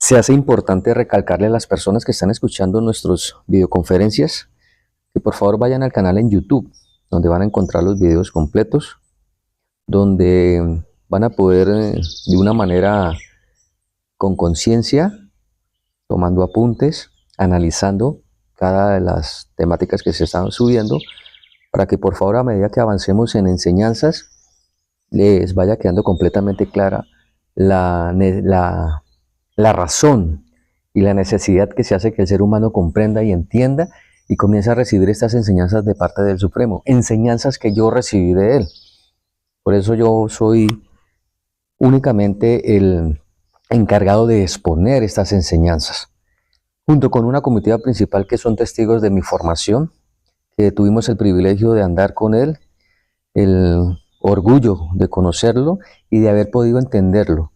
Se hace importante recalcarle a las personas que están escuchando nuestras videoconferencias que por favor vayan al canal en YouTube, donde van a encontrar los videos completos, donde van a poder de una manera con conciencia, tomando apuntes, analizando cada de las temáticas que se están subiendo, para que por favor a medida que avancemos en enseñanzas les vaya quedando completamente clara la razón y la necesidad que se hace que el ser humano comprenda y entienda y comience a recibir estas enseñanzas de parte del Supremo, enseñanzas que yo recibí de él. Por eso yo soy únicamente el encargado de exponer estas enseñanzas, junto con una comitiva principal que son testigos de mi formación, que tuvimos el privilegio de andar con él, el orgullo de conocerlo y de haber podido entenderlo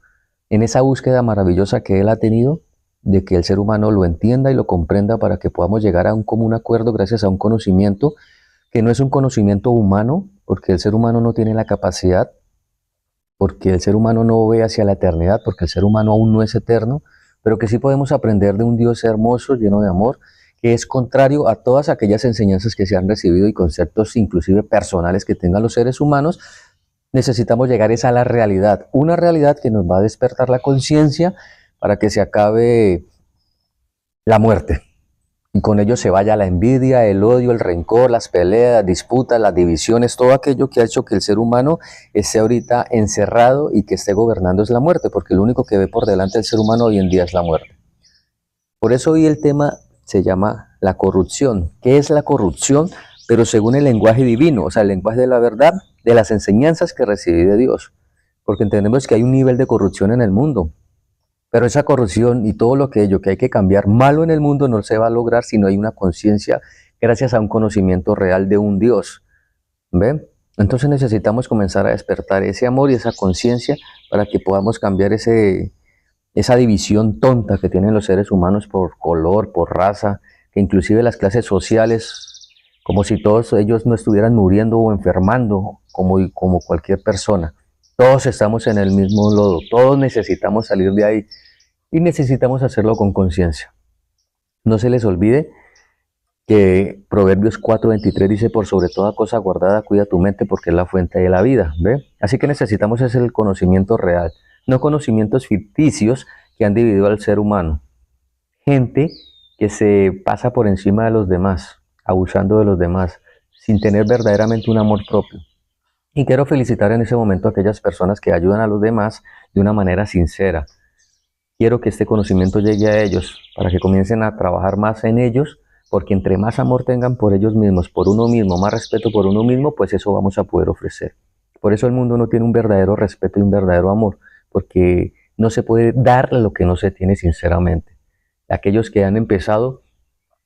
en esa búsqueda maravillosa que él ha tenido de que el ser humano lo entienda y lo comprenda para que podamos llegar a un común acuerdo gracias a un conocimiento que no es un conocimiento humano, porque el ser humano no tiene la capacidad, porque el ser humano no ve hacia la eternidad, porque el ser humano aún no es eterno, pero que sí podemos aprender de un Dios hermoso, lleno de amor, que es contrario a todas aquellas enseñanzas que se han recibido y conceptos inclusive personales que tengan los seres humanos. Necesitamos llegar a la realidad, una realidad que nos va a despertar la conciencia para que se acabe la muerte. Y con ello se vaya la envidia, el odio, el rencor, las peleas, las disputas, las divisiones, todo aquello que ha hecho que el ser humano esté ahorita encerrado y que esté gobernando es la muerte, porque lo único que ve por delante el ser humano hoy en día es la muerte. Por eso hoy el tema se llama la corrupción. ¿Qué es la corrupción? Pero según el lenguaje divino, o sea, el lenguaje de la verdad, de las enseñanzas que recibí de Dios. Porque entendemos que hay un nivel de corrupción en el mundo. Pero esa corrupción y todo lo que hay que cambiar malo en el mundo no se va a lograr si no hay una conciencia gracias a un conocimiento real de un Dios. ¿Ven? Entonces necesitamos comenzar a despertar ese amor y esa conciencia para que podamos cambiar esa división tonta que tienen los seres humanos por color, por raza, que inclusive las clases sociales, como si todos ellos no estuvieran muriendo o enfermando como cualquier persona. Todos estamos en el mismo lodo, todos necesitamos salir de ahí y necesitamos hacerlo con conciencia. No se les olvide que Proverbios 4:23 dice: por sobre toda cosa guardada, cuida tu mente porque es la fuente de la vida. ¿Ve? Así que necesitamos ese el conocimiento real, no conocimientos ficticios que han dividido al ser humano. Gente que se pasa por encima de los demás, abusando de los demás, sin tener verdaderamente un amor propio. Y quiero felicitar en ese momento a aquellas personas que ayudan a los demás de una manera sincera. Quiero que este conocimiento llegue a ellos para que comiencen a trabajar más en ellos, porque entre más amor tengan por ellos mismos, por uno mismo, más respeto por uno mismo, pues eso vamos a poder ofrecer. Por eso el mundo no tiene un verdadero respeto y un verdadero amor, porque no se puede dar lo que no se tiene sinceramente. Aquellos que han empezado,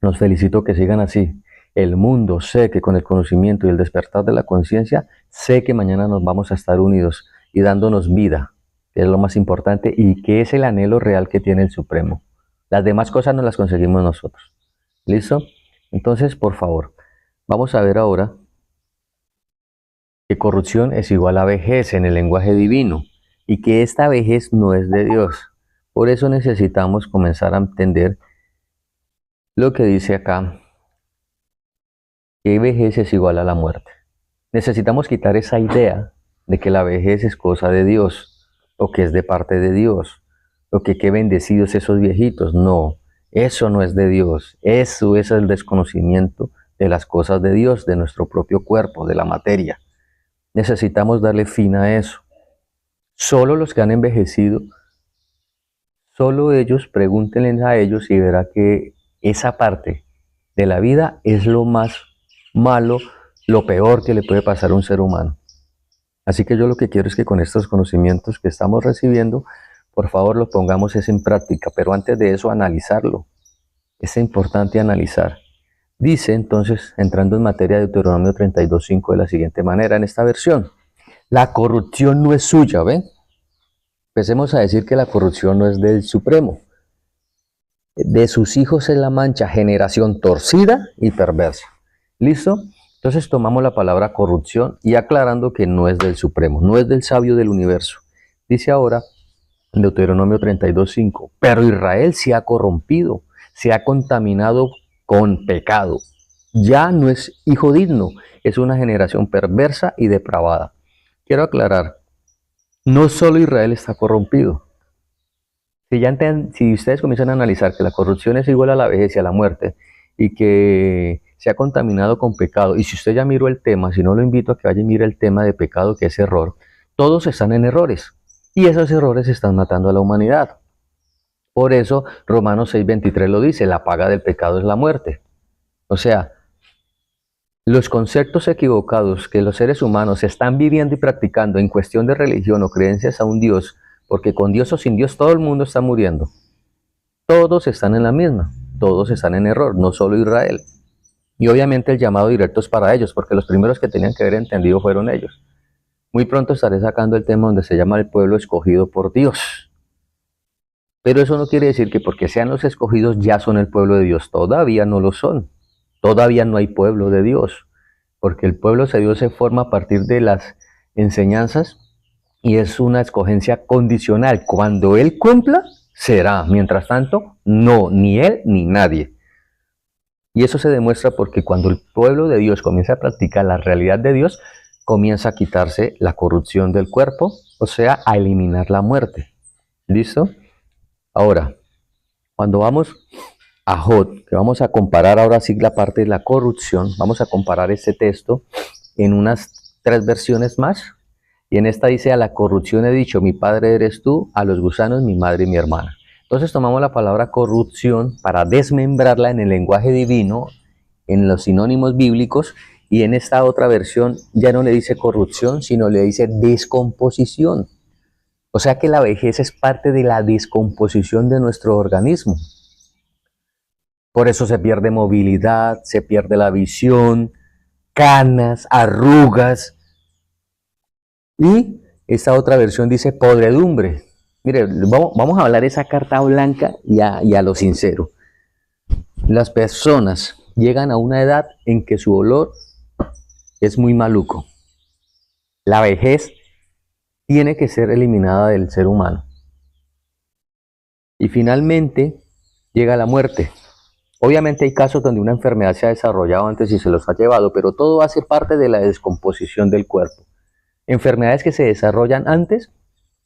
los felicito que sigan así. El mundo, sé que con el conocimiento y el despertar de la conciencia, sé que mañana nos vamos a estar unidos y dándonos vida, que es lo más importante y que es el anhelo real que tiene el Supremo. Las demás cosas no las conseguimos nosotros. ¿Listo? Entonces, por favor, vamos a ver ahora que corrupción es igual a vejez en el lenguaje divino y que esta vejez no es de Dios. Por eso necesitamos comenzar a entender lo que dice acá, que vejez es igual a la muerte. Necesitamos quitar esa idea de que la vejez es cosa de Dios, o que es de parte de Dios, o que qué bendecidos esos viejitos. No, eso no es de Dios. Eso es el desconocimiento de las cosas de Dios, de nuestro propio cuerpo, de la materia. Necesitamos darle fin a eso. Solo los que han envejecido, solo ellos, pregúntenles a ellos y verá que esa parte de la vida es lo más malo, lo peor que le puede pasar a un ser humano. Así que yo lo que quiero es que con estos conocimientos que estamos recibiendo, por favor lo pongamos en práctica, pero antes de eso analizarlo. Es importante analizar. Dice entonces, entrando en materia de Deuteronomio 32:5 de la siguiente manera en esta versión: la corrupción no es suya, ¿ven? Empecemos a decir que la corrupción no es del Supremo. De sus hijos es la mancha, generación torcida y perversa. ¿Listo? Entonces tomamos la palabra corrupción y aclarando que no es del Supremo, no es del sabio del universo. Dice ahora Deuteronomio 32:5. Pero Israel se ha corrompido, se ha contaminado con pecado. Ya no es hijo digno, es una generación perversa y depravada. Quiero aclarar, no solo Israel está corrompido. Si ustedes comienzan a analizar que la corrupción es igual a la vejez y a la muerte, y que se ha contaminado con pecado, y si usted ya miró el tema, si no lo invito a que vaya y mire el tema de pecado, que es error, todos están en errores, y esos errores están matando a la humanidad. Por eso Romanos 6:23 lo dice, la paga del pecado es la muerte. O sea, los conceptos equivocados que los seres humanos están viviendo y practicando en cuestión de religión o creencias a un Dios, porque con Dios o sin Dios todo el mundo está muriendo. Todos están en la misma, todos están en error, no solo Israel. Y obviamente el llamado directo es para ellos, porque los primeros que tenían que haber entendido fueron ellos. Muy pronto estaré sacando el tema donde se llama el pueblo escogido por Dios. Pero eso no quiere decir que porque sean los escogidos ya son el pueblo de Dios. Todavía no lo son. Todavía no hay pueblo de Dios. Porque el pueblo de Dios se forma a partir de las enseñanzas y es una escogencia condicional. Cuando Él cumpla, será. Mientras tanto, no, ni Él ni nadie. Y eso se demuestra porque cuando el pueblo de Dios comienza a practicar la realidad de Dios, comienza a quitarse la corrupción del cuerpo, o sea, a eliminar la muerte. ¿Listo? Ahora, cuando vamos a Jod, que vamos a comparar ahora sí la parte de la corrupción, vamos a comparar este texto en unas 3 versiones más. Y en esta dice, a la corrupción he dicho, mi padre eres tú, a los gusanos mi madre y mi hermana. Entonces tomamos la palabra corrupción para desmembrarla en el lenguaje divino, en los sinónimos bíblicos, y en esta otra versión ya no le dice corrupción, sino le dice descomposición. O sea que la vejez es parte de la descomposición de nuestro organismo. Por eso se pierde movilidad, se pierde la visión, canas, arrugas. Y esta otra versión dice podredumbre. Mire, vamos a hablar de esa carta blanca y a lo sincero. Las personas llegan a una edad en que su olor es muy maluco. La vejez tiene que ser eliminada del ser humano. Y finalmente llega la muerte. Obviamente hay casos donde una enfermedad se ha desarrollado antes y se los ha llevado, pero todo hace parte de la descomposición del cuerpo. Enfermedades que se desarrollan antes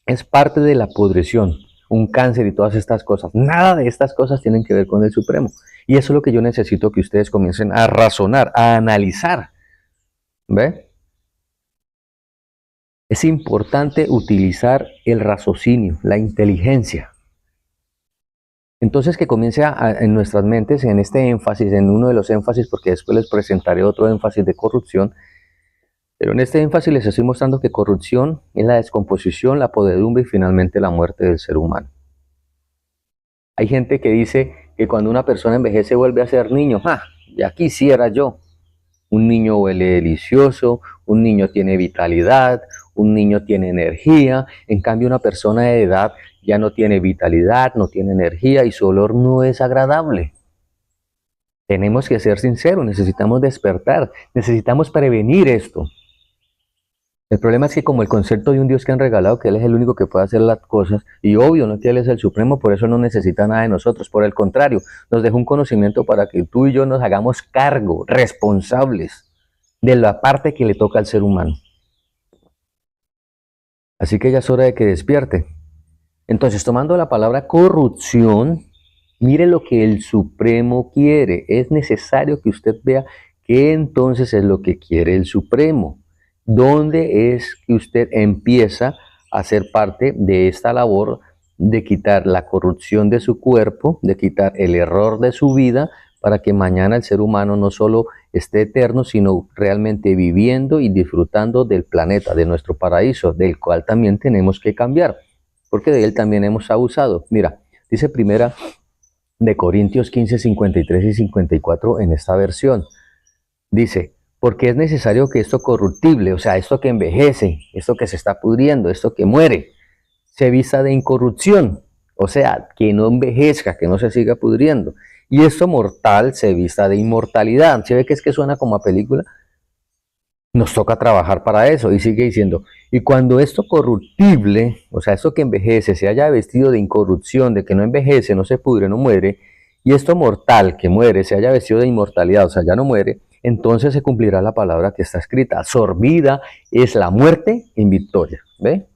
es parte de la pudrición, un cáncer y todas estas cosas. Nada de estas cosas tienen que ver con el Supremo. Y eso es lo que yo necesito que ustedes comiencen a razonar, a analizar. ¿Ve? Es importante utilizar el raciocinio, la inteligencia. Entonces que comience en nuestras mentes, en este énfasis, en uno de los énfasis, porque después les presentaré otro énfasis de corrupción, pero en este énfasis les estoy mostrando que corrupción es la descomposición, la podredumbre y finalmente la muerte del ser humano. Hay gente que dice que cuando una persona envejece vuelve a ser niño. ¡Ja! Ya quisiera yo. Un niño huele delicioso, un niño tiene vitalidad, un niño tiene energía. En cambio, una persona de edad ya no tiene vitalidad, no tiene energía y su olor no es agradable. Tenemos que ser sinceros, necesitamos despertar, necesitamos prevenir esto. El problema es que como el concepto de un Dios que han regalado, que Él es el único que puede hacer las cosas, y obvio, no que Él es el Supremo, por eso no necesita nada de nosotros. Por el contrario, nos dejó un conocimiento para que tú y yo nos hagamos cargo, responsables de la parte que le toca al ser humano. Así que ya es hora de que despierte. Entonces, tomando la palabra corrupción, mire lo que el Supremo quiere. Es necesario que usted vea qué entonces es lo que quiere el Supremo. ¿Dónde es que usted empieza a ser parte de esta labor de quitar la corrupción de su cuerpo, de quitar el error de su vida, para que mañana el ser humano no solo esté eterno, sino realmente viviendo y disfrutando del planeta, de nuestro paraíso, del cual también tenemos que cambiar, porque de él también hemos abusado? Mira, dice primera de Corintios 15, 53 y 54 en esta versión. Dice, porque es necesario que esto corruptible, o sea, esto que envejece, esto que se está pudriendo, esto que muere, se vista de incorrupción, o sea, que no envejezca, que no se siga pudriendo. Y esto mortal se vista de inmortalidad. ¿Se ve que es que suena como a película? Nos toca trabajar para eso. Y sigue diciendo, y cuando esto corruptible, o sea, esto que envejece, se haya vestido de incorrupción, de que no envejece, no se pudre, no muere, y esto mortal que muere, se haya vestido de inmortalidad, o sea, ya no muere, entonces se cumplirá la palabra que está escrita. Sorbida es la muerte en victoria. ¿Ve?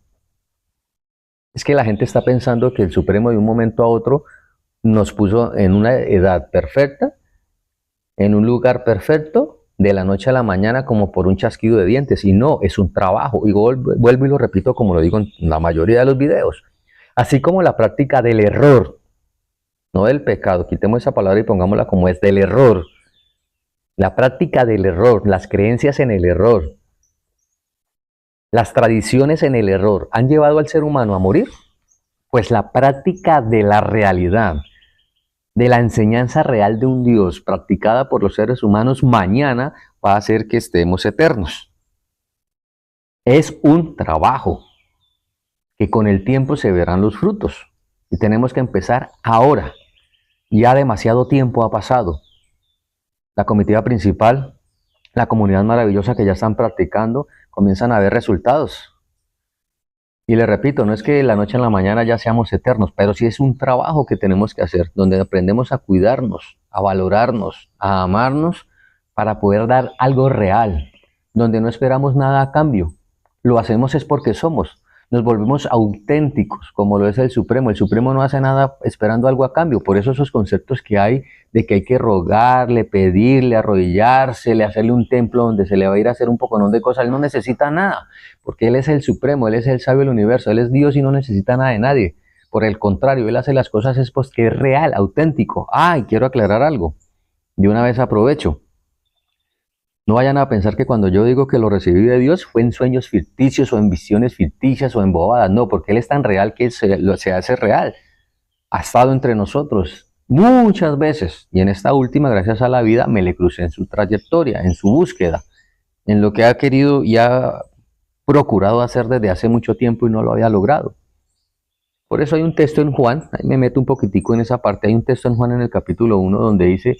Es que la gente está pensando que el Supremo de un momento a otro nos puso en una edad perfecta, en un lugar perfecto, de la noche a la mañana como por un chasquido de dientes. Y no, es un trabajo. Y vuelvo y lo repito como lo digo en la mayoría de los videos. Así como la práctica del error, no del pecado. Quitemos esa palabra y pongámosla como es, del error. La práctica del error, las creencias en el error, las tradiciones en el error, ¿han llevado al ser humano a morir? Pues la práctica de la realidad, de la enseñanza real de un Dios practicada por los seres humanos mañana va a hacer que estemos eternos. Es un trabajo que con el tiempo se verán los frutos y tenemos que empezar ahora. Ya demasiado tiempo ha pasado. La comitiva principal, la comunidad maravillosa que ya están practicando, comienzan a ver resultados. Y le repito, no es que de la noche a la mañana ya seamos eternos, pero sí es un trabajo que tenemos que hacer, donde aprendemos a cuidarnos, a valorarnos, a amarnos, para poder dar algo real, donde no esperamos nada a cambio. Lo hacemos es porque somos. Nos volvemos auténticos, como lo es el Supremo. El Supremo no hace nada esperando algo a cambio. Por eso esos conceptos que hay de que hay que rogarle, pedirle, arrodillársele, hacerle un templo donde se le va a ir a hacer un poconón de cosas. Él no necesita nada, porque Él es el Supremo, Él es el sabio del universo, Él es Dios y no necesita nada de nadie. Por el contrario, Él hace las cosas es porque es real, auténtico. Y quiero aclarar algo. De una vez aprovecho. No vayan a pensar que cuando yo digo que lo recibí de Dios fue en sueños ficticios o en visiones ficticias o en bobadas. No, porque Él es tan real que se hace real. Ha estado entre nosotros muchas veces. Y en esta última, gracias a la vida, me le crucé en su trayectoria, en su búsqueda, en lo que ha querido y ha procurado hacer desde hace mucho tiempo y no lo había logrado. Por eso hay un texto en Juan, ahí me meto un poquitico en esa parte, hay un texto en Juan en el capítulo 1 donde dice,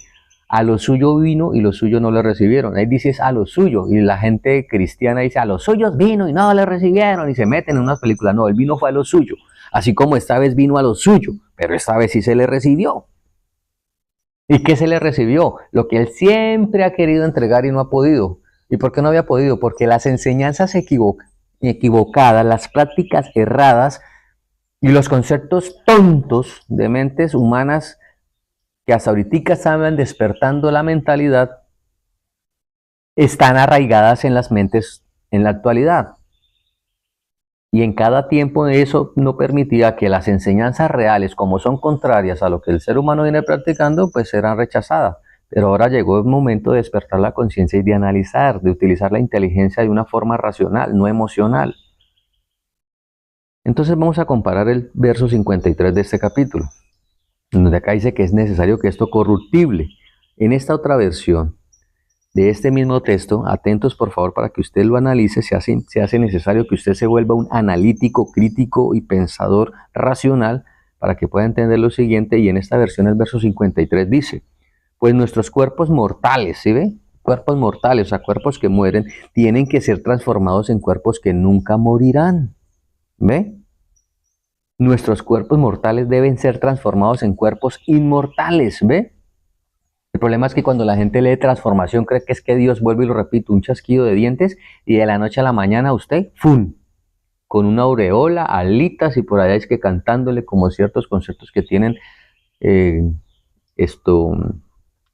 a lo suyo vino y los suyos no le recibieron. Ahí dice a lo suyo y la gente cristiana dice a los suyos vino y no le recibieron y se meten en unas películas. No, el vino fue a lo suyo, así como esta vez vino a lo suyo, pero esta vez sí se le recibió. ¿Y qué se le recibió? Lo que él siempre ha querido entregar y no ha podido. ¿Y por qué no había podido? Porque las enseñanzas equivocadas, las prácticas erradas y los conceptos tontos de mentes humanas que hasta ahorita estaban despertando la mentalidad, están arraigadas en las mentes en la actualidad. Y en cada tiempo eso no permitía que las enseñanzas reales, como son contrarias a lo que el ser humano viene practicando, pues serán rechazadas. Pero ahora llegó el momento de despertar la conciencia y de analizar, de utilizar la inteligencia de una forma racional, no emocional. Entonces vamos a comparar el verso 53 de este capítulo, donde acá dice que es necesario que esto corruptible. En esta otra versión de este mismo texto, atentos por favor para que usted lo analice, se hace necesario que usted se vuelva un analítico, crítico y pensador racional para que pueda entender lo siguiente. Y en esta versión el verso 53 dice, pues nuestros cuerpos mortales, ¿sí ve? Cuerpos mortales, o sea, cuerpos que mueren, tienen que ser transformados en cuerpos que nunca morirán. ¿Ve? Nuestros cuerpos mortales deben ser transformados en cuerpos inmortales, ¿ve? El problema es que cuando la gente lee transformación cree que es que Dios, vuelve y lo repito, un chasquido de dientes y de la noche a la mañana usted, ¡fum!, con una aureola, alitas y por allá es que cantándole como ciertos conceptos que tienen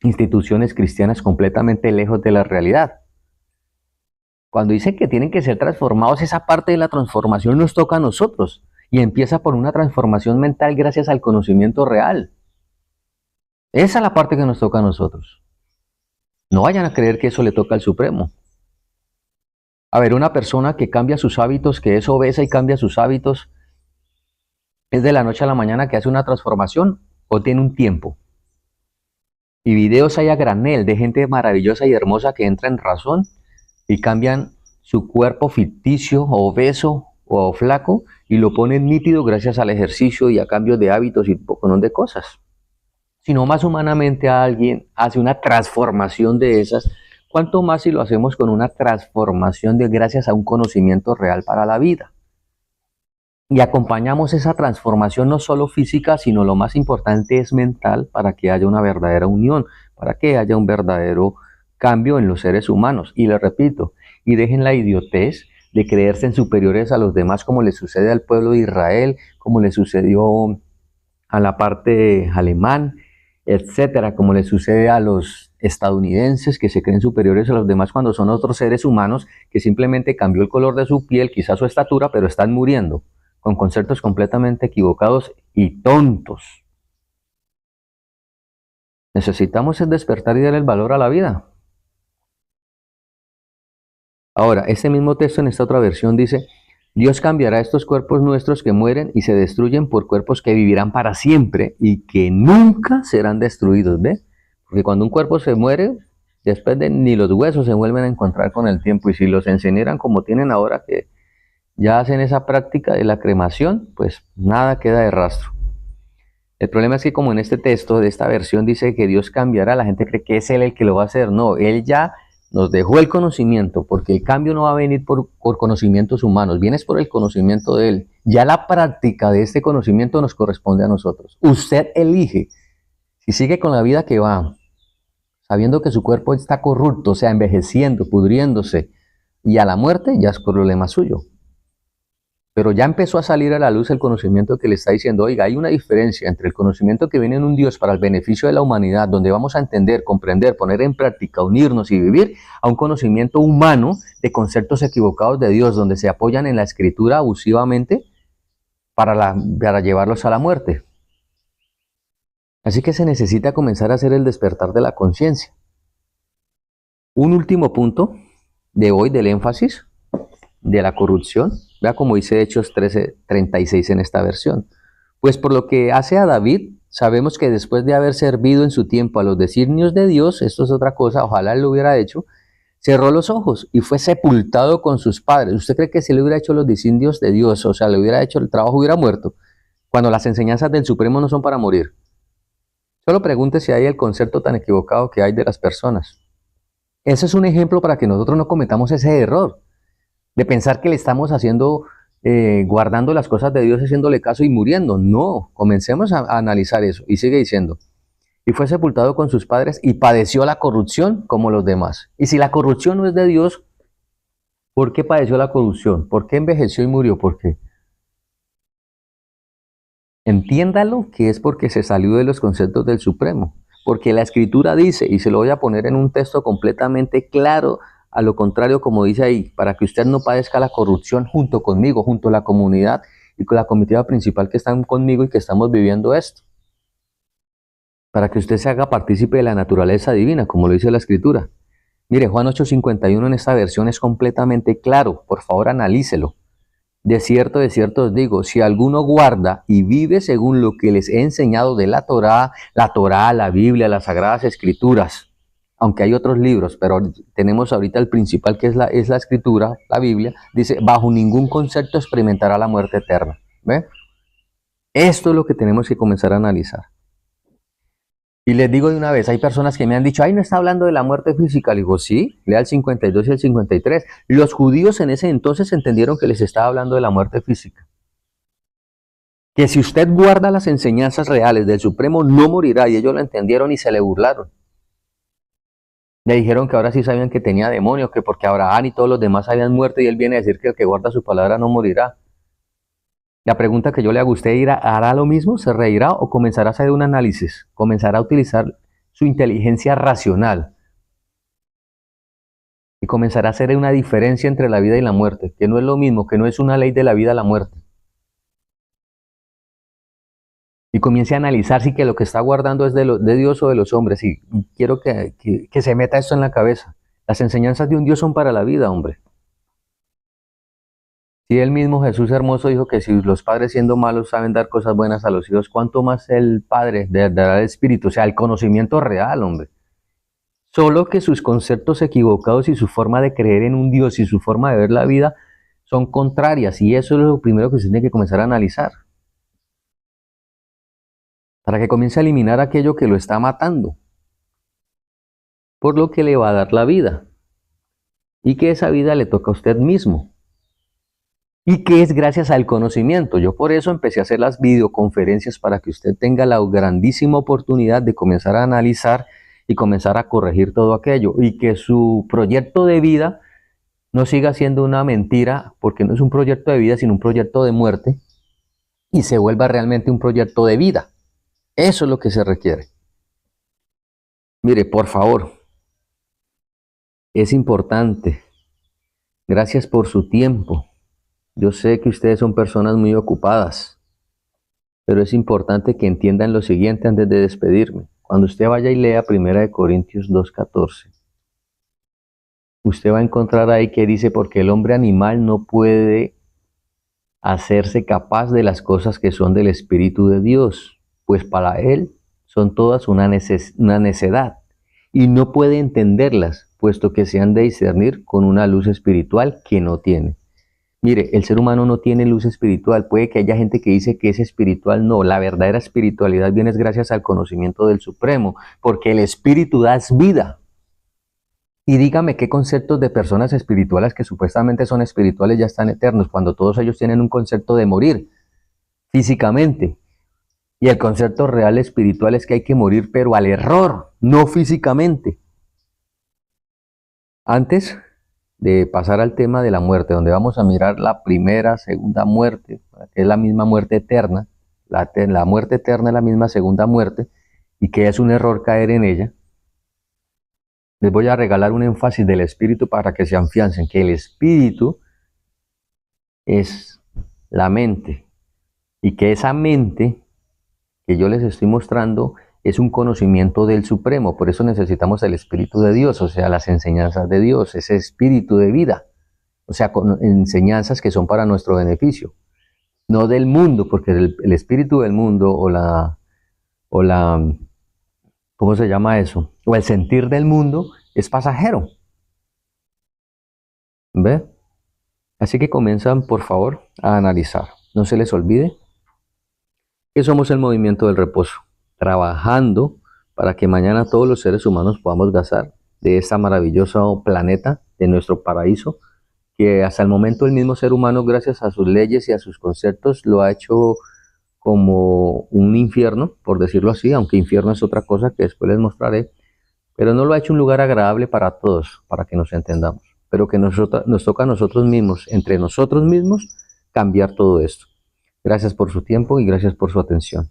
instituciones cristianas completamente lejos de la realidad. Cuando dicen que tienen que ser transformados, esa parte de la transformación nos toca a nosotros y empieza por una transformación mental gracias al conocimiento real. Esa es la parte que nos toca a nosotros. No vayan a creer que eso le toca al Supremo. A ver, una persona que cambia sus hábitos, que es obesa y cambia sus hábitos, ¿es de la noche a la mañana que hace una transformación o tiene un tiempo? Y videos hay a granel de gente maravillosa y hermosa que entra en razón y cambian su cuerpo ficticio, obeso o flaco, y lo ponen nítido gracias al ejercicio y a cambios de hábitos y un poco de cosas. Sino más humanamente alguien hace una transformación de esas cuánto más si lo hacemos con una transformación de gracias a un conocimiento real para la vida. Y acompañamos esa transformación no solo física, sino lo más importante es mental para que haya una verdadera unión, para que haya un verdadero cambio en los seres humanos. Y les repito, y dejen la idiotez de creerse en superiores a los demás como le sucede al pueblo de Israel, como le sucedió a la parte alemán, etcétera, como le sucede a los estadounidenses que se creen superiores a los demás cuando son otros seres humanos que simplemente cambió el color de su piel, quizás su estatura, pero están muriendo con conceptos completamente equivocados y tontos. Necesitamos es despertar y dar el valor a la vida. Ahora, este mismo texto en esta otra versión dice, Dios cambiará estos cuerpos nuestros que mueren y se destruyen por cuerpos que vivirán para siempre y que nunca serán destruidos, ¿ve? Porque cuando un cuerpo se muere, después de ni los huesos se vuelven a encontrar con el tiempo, y si los incineran como tienen ahora que ya hacen esa práctica de la cremación, pues nada queda de rastro. El problema es que como en este texto de esta versión dice que Dios cambiará, la gente cree que es Él el que lo va a hacer. No, Él ya nos dejó el conocimiento, porque el cambio no va a venir por conocimientos humanos, viene por el conocimiento de Él. Ya la práctica de este conocimiento nos corresponde a nosotros. Usted elige si sigue con la vida que va, sabiendo que su cuerpo está corrupto, o sea, envejeciendo, pudriéndose, y a la muerte ya es problema suyo. Pero ya empezó a salir a la luz el conocimiento que le está diciendo, oiga, hay una diferencia entre el conocimiento que viene en un Dios para el beneficio de la humanidad, donde vamos a entender, comprender, poner en práctica, unirnos y vivir, a un conocimiento humano de conceptos equivocados de Dios, donde se apoyan en la escritura abusivamente para llevarlos a la muerte. Así que se necesita comenzar a hacer el despertar de la conciencia. Un último punto de hoy del énfasis de la corrupción. Vea como dice Hechos 13:36 en esta versión. Pues por lo que hace a David, sabemos que después de haber servido en su tiempo a los designios de Dios, esto es otra cosa, ojalá él lo hubiera hecho, cerró los ojos y fue sepultado con sus padres. ¿Usted cree que si le hubiera hecho los designios de Dios, o sea, le hubiera hecho el trabajo, hubiera muerto? Cuando las enseñanzas del Supremo no son para morir. Solo pregunte si hay el concepto tan equivocado que hay de las personas. Ese es un ejemplo para que nosotros no cometamos ese error de pensar que le estamos haciendo, guardando las cosas de Dios, haciéndole caso y muriendo. No, comencemos a analizar eso. Y sigue diciendo, y fue sepultado con sus padres y padeció la corrupción como los demás. Y si la corrupción no es de Dios, ¿por qué padeció la corrupción? ¿Por qué envejeció y murió? ¿Por qué? Entiéndalo que es porque se salió de los conceptos del Supremo. Porque la Escritura dice, y se lo voy a poner en un texto completamente claro, a lo contrario, como dice ahí, para que usted no padezca la corrupción junto conmigo, junto a la comunidad y con la comitiva principal que están conmigo y que estamos viviendo esto. Para que usted se haga partícipe de la naturaleza divina, como lo dice la Escritura. Mire, Juan 8:51 en esta versión es completamente claro. Por favor, analícelo. De cierto os digo, si alguno guarda y vive según lo que les he enseñado de la Torá, la Biblia, las Sagradas Escrituras, aunque hay otros libros, pero tenemos ahorita el principal que es la Escritura, la Biblia, dice, bajo ningún concepto experimentará la muerte eterna. ¿Ve? Esto es lo que tenemos que comenzar a analizar. Y les digo de una vez, hay personas que me han dicho, ay, no está hablando de la muerte física. Le digo, sí, lea el 52 y el 53. Los judíos en ese entonces entendieron que les estaba hablando de la muerte física. Que si usted guarda las enseñanzas reales del Supremo, no morirá. Y ellos lo entendieron y se le burlaron. Le dijeron que ahora sí sabían que tenía demonio, que porque Abraham y todos los demás habían muerto y él viene a decir que el que guarda su palabra no morirá. La pregunta que yo le hago, ¿usted hará lo mismo? ¿Se reirá o comenzará a hacer un análisis? ¿Comenzará a utilizar su inteligencia racional? Y comenzará a hacer una diferencia entre la vida y la muerte, que no es lo mismo, que no es una ley de la vida a la muerte. Y comience a analizar si que lo que está guardando es de Dios o de los hombres. Y quiero que se meta esto en la cabeza. Las enseñanzas de un Dios son para la vida, hombre. Si el mismo Jesús hermoso dijo que si los padres siendo malos saben dar cosas buenas a los hijos, ¿cuánto más el Padre dará el Espíritu? O sea, el conocimiento real, hombre. Solo que sus conceptos equivocados y su forma de creer en un Dios y su forma de ver la vida son contrarias. Y eso es lo primero que usted tiene que comenzar a analizar. Para que comience a eliminar aquello que lo está matando. por lo que le va a dar la vida. Y que esa vida le toca a usted mismo. Y que es gracias al conocimiento. Yo por eso empecé a hacer las videoconferencias para que usted tenga la grandísima oportunidad de comenzar a analizar y comenzar a corregir todo aquello. Y que su proyecto de vida no siga siendo una mentira, porque no es un proyecto de vida, sino un proyecto de muerte. Y se vuelva realmente un proyecto de vida. Eso es lo que se requiere. Mire, por favor, es importante. Gracias por su tiempo. Yo sé que ustedes son personas muy ocupadas, pero es importante que entiendan lo siguiente antes de despedirme. Cuando usted vaya y lea 1 Corintios 2:14, usted va a encontrar ahí que dice, porque el hombre animal no puede hacerse capaz de las cosas que son del Espíritu de Dios, pues para él son todas una necedad, y no puede entenderlas, puesto que se han de discernir con una luz espiritual que no tiene. Mire, el ser humano no tiene luz espiritual. Puede que haya gente que dice que es espiritual. No, la verdadera espiritualidad viene gracias al conocimiento del Supremo, porque el espíritu da vida. Y dígame qué conceptos de personas espirituales que supuestamente son espirituales ya están eternos, cuando todos ellos tienen un concepto de morir físicamente. Y el concepto real espiritual es que hay que morir, pero al error, no físicamente. Antes de pasar al tema de la muerte, donde vamos a mirar la primera, segunda muerte, que es la misma muerte eterna, la muerte eterna es la misma segunda muerte, y que es un error caer en ella. Les voy a regalar un énfasis del espíritu para que se afiancen, que el espíritu es la mente, y que esa mente que yo les estoy mostrando es un conocimiento del Supremo. Por eso necesitamos el Espíritu de Dios, o sea, las enseñanzas de Dios, ese espíritu de vida, o sea, con enseñanzas que son para nuestro beneficio, no del mundo, porque el espíritu del mundo ¿cómo se llama eso? O el sentir del mundo es pasajero. ¿Ve? Así que comienzan, por favor, a analizar. No se les olvide que somos el movimiento del reposo, trabajando para que mañana todos los seres humanos podamos gozar de este maravilloso planeta, de nuestro paraíso, que hasta el momento el mismo ser humano, gracias a sus leyes y a sus conceptos, lo ha hecho como un infierno, por decirlo así, aunque infierno es otra cosa que después les mostraré, pero no lo ha hecho un lugar agradable para todos, para que nos entendamos, pero que nos toca a nosotros mismos, entre nosotros mismos, cambiar todo esto. Gracias por su tiempo y gracias por su atención.